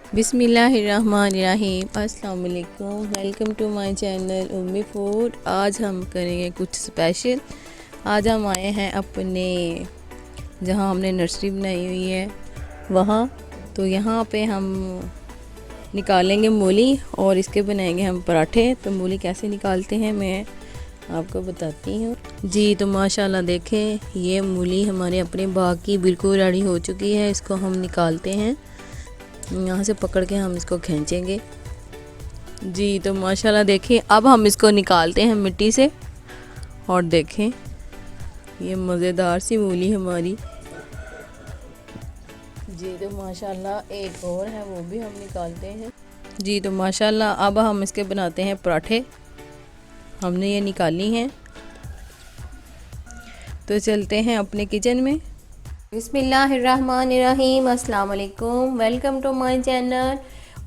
बिस्मिल्लाहिर्रहमानिर्रहीम। अस्सलाम वालेकुम, welcome to my channel Ummi food. आज हम करेंगे कुछ स्पेशल। आज हम आए हैं अपने जहाँ हमने नर्सरी बनाई हुई है वहाँ। तो यहाँ पे हम निकालेंगे मूली और इसके बनाएंगे हम पराठे। तो मूली कैसे निकालते हैं मैं आपको बताती हूँ जी। तो माशाल्लाह देखें, ये मूली हमारे अपने बाग की बिल्कुल रेडी हो चुकी है। इसको हम निकालते हैं, यहाँ से पकड़ के हम इसको खींचेंगे जी। तो माशाल्लाह देखें, अब हम इसको निकालते हैं मिट्टी से और देखें ये मज़ेदार सी मूली हमारी जी। तो माशाल्लाह एक और है, वो भी हम निकालते हैं जी। तो माशाल्लाह अब हम इसके बनाते हैं पराठे। हमने ये निकाली हैं, तो चलते हैं अपने किचन में। बिस्मिल्लाहिर्रहमानिर्रहीम, अस्सलाम वालेकुम, welcome to my channel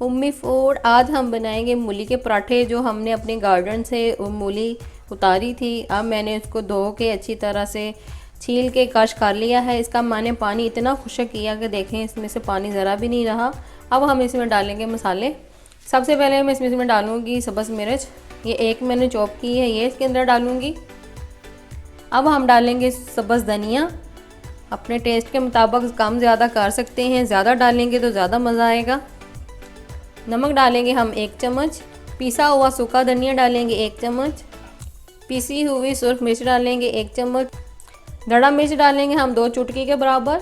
Ummi food. आज हम बनाएंगे मूली के पराठे। जो हमने अपने गार्डन से मूली उतारी थी, अब मैंने उसको धो के अच्छी तरह से छील के कश कर लिया है। इसका मैंने पानी इतना खुश्क किया कि देखें इसमें से पानी ज़रा भी नहीं रहा। अब हम इसमें डालेंगे मसाले। सबसे पहले मैं इसमें डालूँगी सब्ज़ मिर्च, ये एक मैंने चॉप की है, ये इसके अंदर डालूँगी। अब हम डालेंगे सब्ज़ धनिया, अपने टेस्ट के मुताबिक कम ज़्यादा कर सकते हैं, ज़्यादा डालेंगे तो ज़्यादा मज़ा आएगा। नमक डालेंगे हम 1 चम्मच, पिसा हुआ सूखा धनिया डालेंगे 1 चम्मच, पिसी हुई सुर्ख मिर्च डालेंगे 1 चम्मच, धड़ा मिर्च डालेंगे हम 2 चुटकी के बराबर,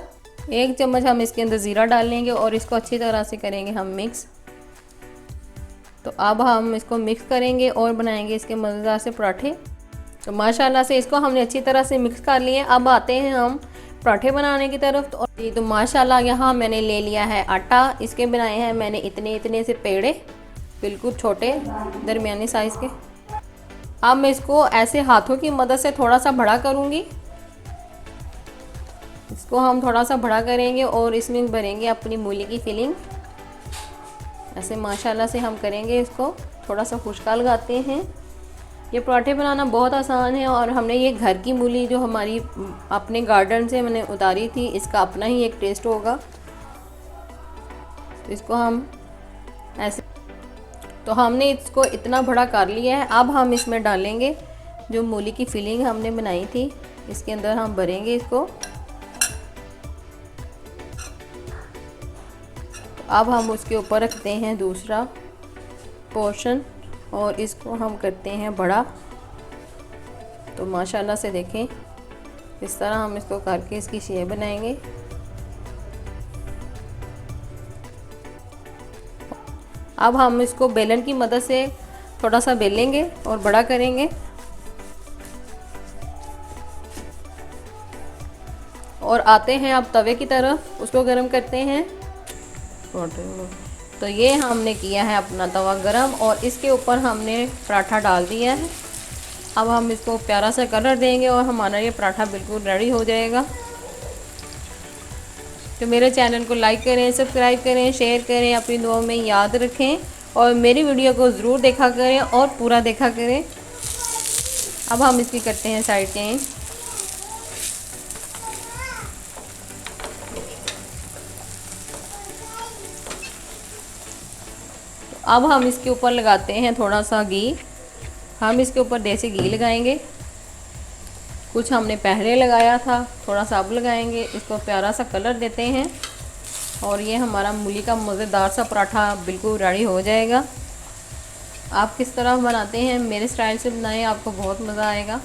1 चम्मच हम इसके अंदर ज़ीरा डालेंगे और इसको अच्छी तरह से करेंगे हम मिक्स। तो अब हम इसको मिक्स करेंगे और बनाएंगे इसके मज़ेदार से पराठे। तो माशाल्लाह से इसको हमने अच्छी तरह से मिक्स कर लिए। अब आते हैं हम पराठे बनाने की तरफ। तो माशाल्लाह यहाँ मैंने ले लिया है आटा। इसके बनाए हैं मैंने इतने इतने से पेड़े, बिल्कुल छोटे दरमियाने साइज़ के। अब मैं इसको ऐसे हाथों की मदद से थोड़ा सा बड़ा करूँगी। इसको हम थोड़ा सा बड़ा करेंगे और इसमें भरेंगे अपनी मूली की फिलिंग। ऐसे माशाल्लाह से हम करेंगे। इसको थोड़ा सा खुशका लगाते हैं। ये पराठे बनाना बहुत आसान है और हमने ये घर की मूली जो हमारी अपने गार्डन से मैंने उतारी थी, इसका अपना ही एक टेस्ट होगा। तो इसको हम ऐसे, तो हमने इसको इतना बड़ा कर लिया है। अब हम इसमें डालेंगे जो मूली की फिलिंग हमने बनाई थी, इसके अंदर हम भरेंगे इसको। तो अब हम उसके ऊपर रखते हैं दूसरा पोर्शन और इसको हम करते हैं बड़ा। तो माशाल्लाह से देखें इस तरह हम इसको करके इसकी शेप बनाएंगे। अब हम इसको बेलन की मदद से थोड़ा सा बेलेंगे और बड़ा करेंगे। और आते हैं अब तवे की तरफ, उसको गर्म करते हैं। तो ये हमने किया है अपना तवा गरम और इसके ऊपर हमने पराठा डाल दिया है। अब हम इसको प्यारा सा कलर देंगे और हमारा ये पराठा बिल्कुल रेडी हो जाएगा। तो मेरे चैनल को लाइक करें, सब्सक्राइब करें, शेयर करें, अपनी दुआओं में याद रखें और मेरी वीडियो को ज़रूर देखा करें और पूरा देखा करें। अब हम इसकी करते हैं साइड चेंज। अब हम इसके ऊपर लगाते हैं थोड़ा सा घी। हम इसके ऊपर देसी घी लगाएंगे। कुछ हमने पहले लगाया था, थोड़ा सा अब लगाएंगे। इसको प्यारा सा कलर देते हैं और ये हमारा मूली का मज़ेदार सा पराठा बिल्कुल रेडी हो जाएगा। आप किस तरह बनाते हैं मेरे स्टाइल से बनाएं, आपको बहुत मज़ा आएगा।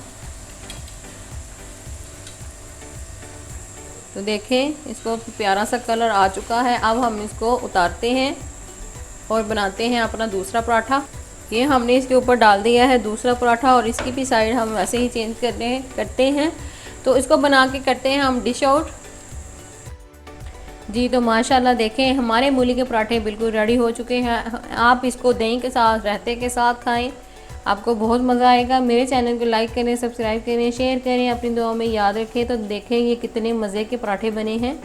तो देखें इसको प्यारा सा कलर आ चुका है। अब हम इसको उतारते हैं और बनाते हैं अपना दूसरा पराठा। ये हमने इसके ऊपर डाल दिया है दूसरा पराठा और इसकी भी साइड हम वैसे ही चेंज करते हैं। तो इसको बना के करते हैं हम डिश आउट जी। तो माशाल्लाह देखें हमारे मूली के पराठे बिल्कुल रेडी हो चुके हैं। आप इसको दही के साथ, रायते के साथ खाएं, आपको बहुत मज़ा आएगा। मेरे चैनल को लाइक करें, सब्सक्राइब करें, शेयर करें, अपनी दुआओं में याद रखें। तो देखें ये कितने मज़े के पराठे बने हैं।